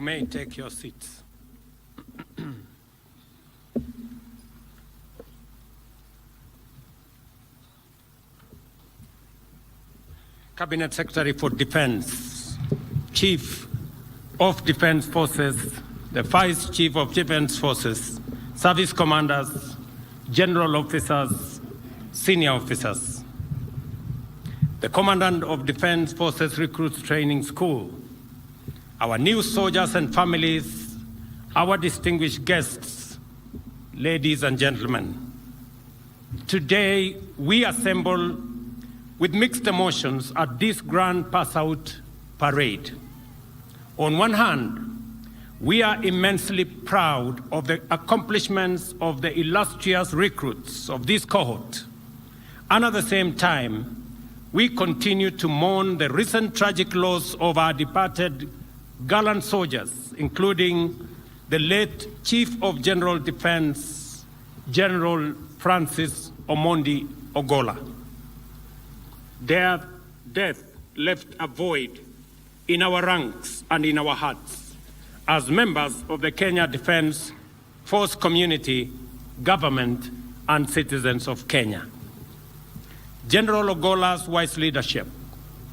may take your seats. Cabinet Secretary for Defense, Chief of Defense Forces, the Vice Chief of Defense Forces, service commanders, general officers, senior officers, the Commandant of Defense Forces Recruits Training School, our new soldiers and families, our distinguished guests, ladies and gentlemen. Today, we assemble with mixed emotions at this grand pass-out parade. On one hand, we are immensely proud of the accomplishments of the illustrious recruits of this cohort, and at the same time, we continue to mourn the recent tragic loss of our departed gallant soldiers, including the late Chief of General Defense, General Francis Omondi Ogola. Their death left a void in our ranks and in our hearts as members of the Kenya Defense Force community, government, and citizens of Kenya. General Ogola's wise leadership,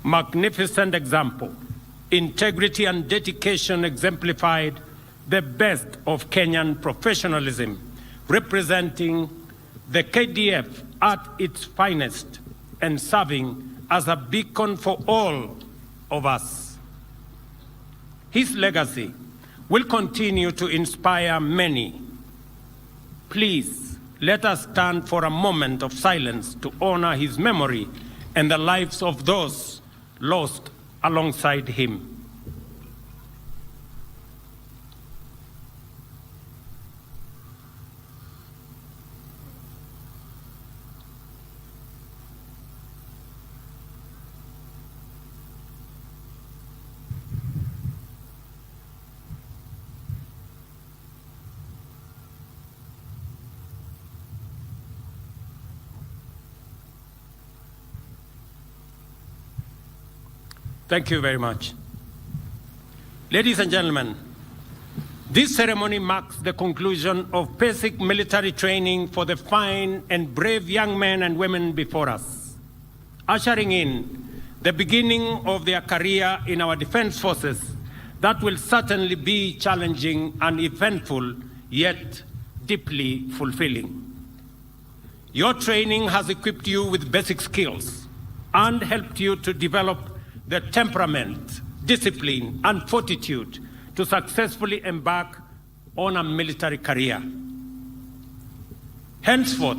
magnificent example, integrity and dedication exemplified the best of Kenyan professionalism, representing the KDF at its finest and serving as a beacon for all of us. His legacy will continue to inspire many. Please, let us stand for a moment of silence to honor his memory and the lives of those lost alongside him. Thank you very much. Ladies and gentlemen, this ceremony marks the conclusion of basic military training for the fine and brave young men and women before us, ushering in the beginning of their career in our defense forces that will certainly be challenging and eventful, yet deeply fulfilling. Your training has equipped you with basic skills and helped you to develop the temperament, discipline, and fortitude to successfully embark on a military career. Henceforth,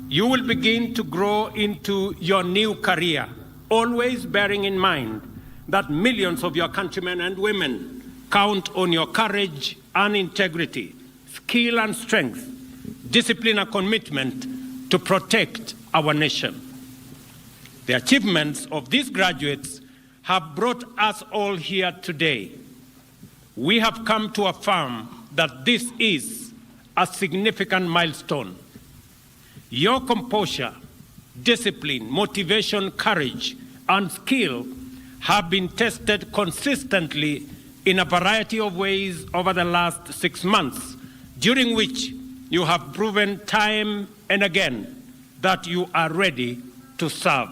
you will begin to grow into your new career, always bearing in mind that millions of your countrymen and women count on your courage and integrity, skill and strength, discipline and commitment to protect our nation. The achievements of these graduates have brought us all here today. We have come to affirm that this is a significant milestone. Your composure, discipline, motivation, courage, and skill have been tested consistently in a variety of ways over the last 6 months, during which you have proven time and again that you are ready to serve.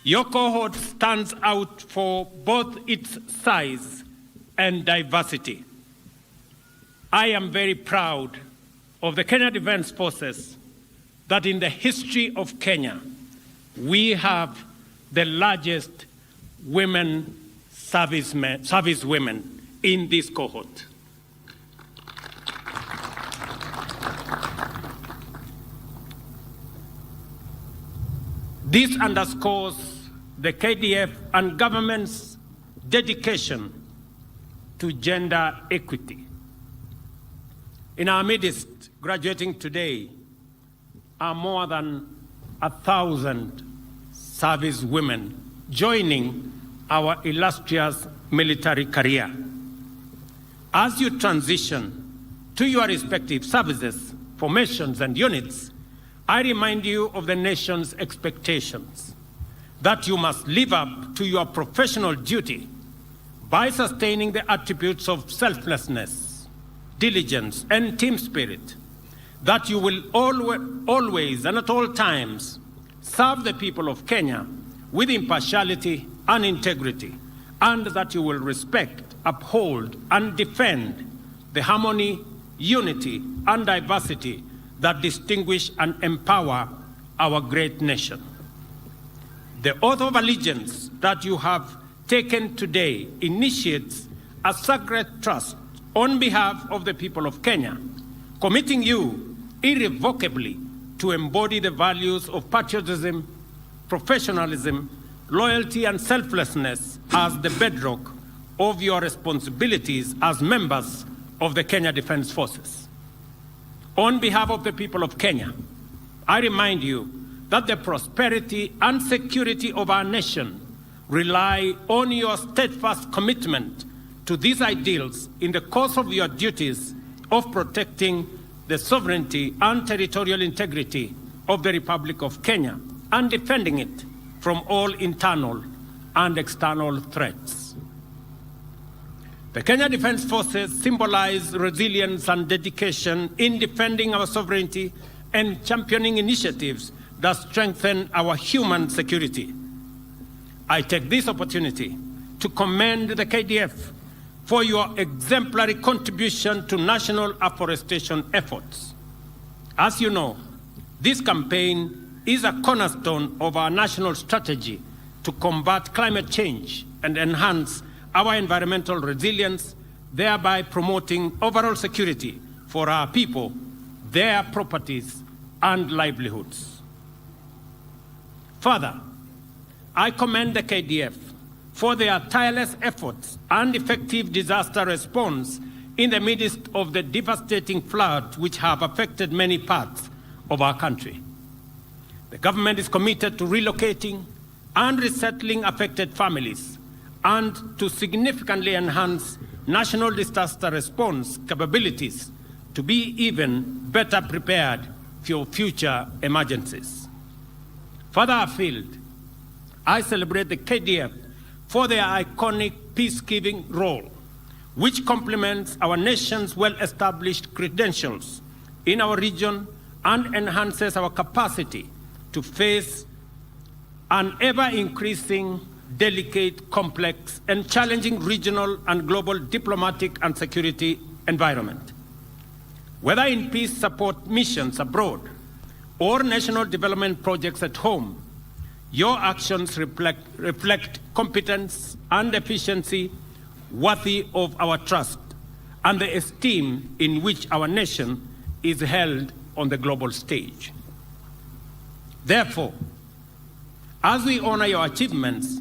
Your cohort stands out for both its size and diversity. I am very proud of the Kenya Defense Forces that in the history of Kenya, we have the largest women servicewomen in this cohort. This underscores the KDF and government's dedication to gender equity. In our midst, graduating today, are more than 1,000 service women joining our illustrious military career. As you transition to your respective services, formations, and units, I remind you of the nation's expectations that you must live up to your professional duty by sustaining the attributes of selflessness, diligence, and team spirit, that you will always and at all times serve the people of Kenya with impartiality and integrity, and that you will respect, uphold, and defend the harmony, unity, and diversity that distinguish and empower our great nation. The oath of allegiance that you have taken today initiates a sacred trust on behalf of the people of Kenya, committing you irrevocably to embody the values of patriotism, professionalism, loyalty, and selflessness as the bedrock of your responsibilities as members of the Kenya Defence Forces. On behalf of the people of Kenya, I remind you that the prosperity and security of our nation rely on your steadfast commitment to these ideals in the course of your duties of protecting the sovereignty and territorial integrity of the Republic of Kenya and defending it from all internal and external threats. The Kenya Defence Forces symbolize resilience and dedication in defending our sovereignty and championing initiatives that strengthen our human security. I take this opportunity to commend the KDF for your exemplary contribution to national afforestation efforts. As you know, this campaign is a cornerstone of our national strategy to combat climate change and enhance our environmental resilience, thereby promoting overall security for our people, their properties, and livelihoods. Further, I commend the KDF for their tireless efforts and effective disaster response in the midst of the devastating floods which have affected many parts of our country. The government is committed to relocating and resettling affected families and to significantly enhance national disaster response capabilities to be even better prepared for future emergencies. Further afield, I celebrate the KDF for their iconic peacekeeping role, which complements our nation's well-established credentials in our region and enhances our capacity to face an ever-increasing, delicate, complex, and challenging regional and global diplomatic and security environment. Whether in peace support missions abroad or national development projects at home, your actions reflect competence and efficiency worthy of our trust and the esteem in which our nation is held on the global stage. Therefore, as we honor your achievements,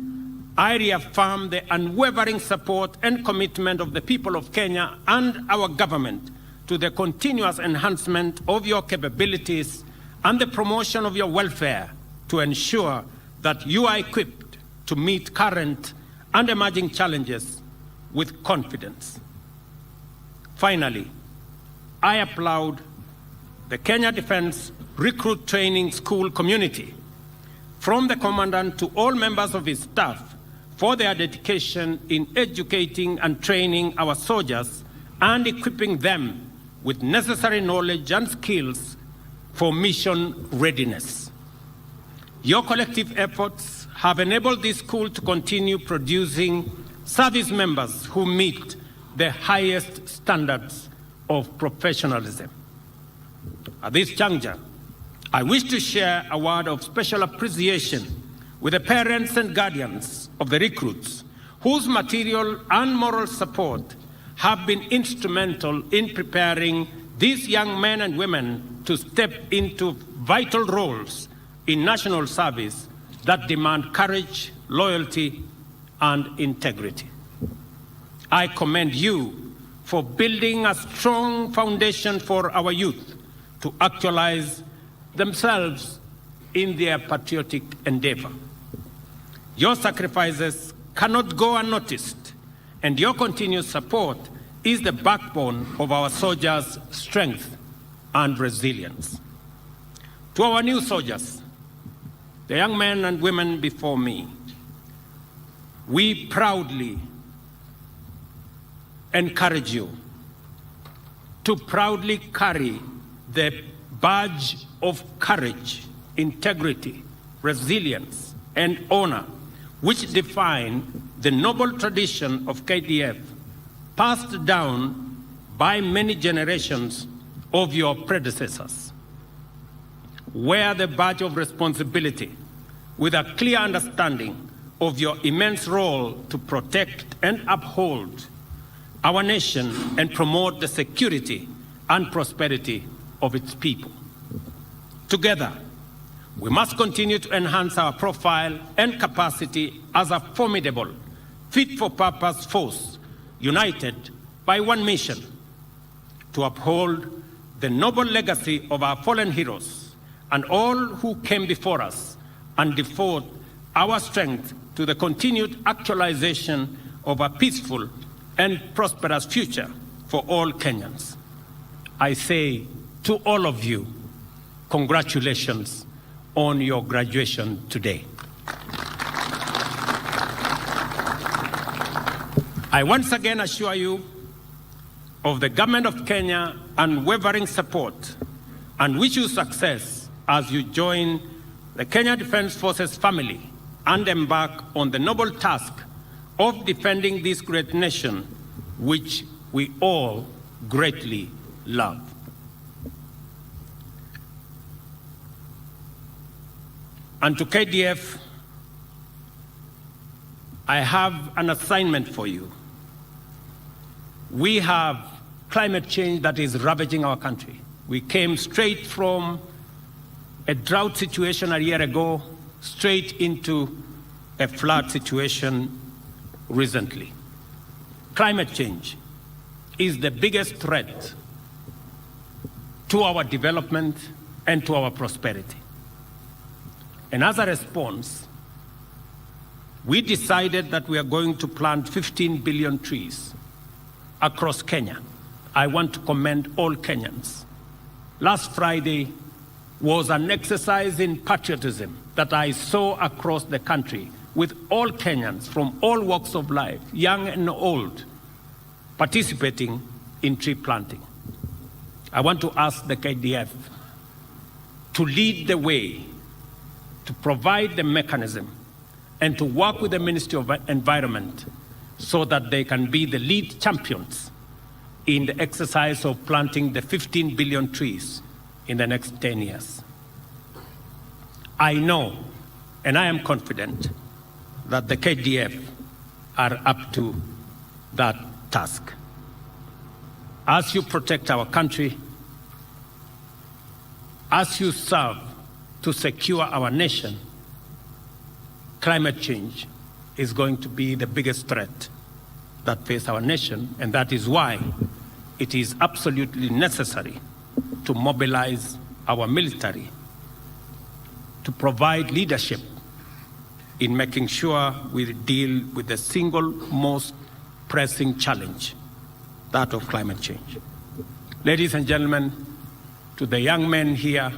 I reaffirm the unwavering support and commitment of the people of Kenya and our government to the continuous enhancement of your capabilities and the promotion of your welfare to ensure that you are equipped to meet current and emerging challenges with confidence. Finally, I applaud the Kenya Defence Recruit Training School community, from the commandant to all members of his staff, for their dedication in educating and training our soldiers and equipping them with necessary knowledge and skills for mission readiness. Your collective efforts have enabled this school to continue producing service members who meet the highest standards of professionalism. At this juncture, I wish to share a word of special appreciation with the parents and guardians of the recruits, whose material and moral support have been instrumental in preparing these young men and women to step into vital roles in national service that demand courage, loyalty, and integrity. I commend you for building a strong foundation for our youth to actualize themselves in their patriotic endeavor. Your sacrifices cannot go unnoticed, and your continued support is the backbone of our soldiers' strength and resilience. To our new soldiers, the young men and women before me, we proudly encourage you to proudly carry the badge of courage, integrity, resilience, and honor which define the noble tradition of KDF passed down by many generations of your predecessors. Wear the badge of responsibility with a clear understanding of your immense role to protect and uphold our nation and promote the security and prosperity of its people. Together, we must continue to enhance our profile and capacity as a formidable, fit-for-purpose force, united by one mission: to uphold the noble legacy of our fallen heroes and all who came before us, and devote our strength to the continued actualization of a peaceful and prosperous future for all Kenyans. I say to all of you, congratulations on your graduation today. I once again assure you of the Government of Kenya unwavering support and wish you success as you join the Kenya Defence Forces family and embark on the noble task of defending this great nation, which we all greatly love. And to KDF, I have an assignment for you. We have climate change that is ravaging our country. We came straight from a drought situation a year ago, straight into a flood situation recently. Climate change is the biggest threat to our development and to our prosperity. And as a response, we decided that we are going to plant 15 billion trees across Kenya. I want to commend all Kenyans. Last Friday was an exercise in patriotism that I saw across the country, with all Kenyans from all walks of life, young and old, participating in tree planting. I want to ask the KDF to lead the way, to provide the mechanism, and to work with the Ministry of Environment so that they can be the lead champions in the exercise of planting the 15 billion trees in the next 10 years. I know, and I am confident, that the KDF are up to that task. As you protect our country, as you serve to secure our nation, climate change is going to be the biggest threat that faces our nation, and that is why it is absolutely necessary to mobilize our military to provide leadership in making sure we deal with the single most pressing challenge, that of climate change. Ladies and gentlemen, to the young men here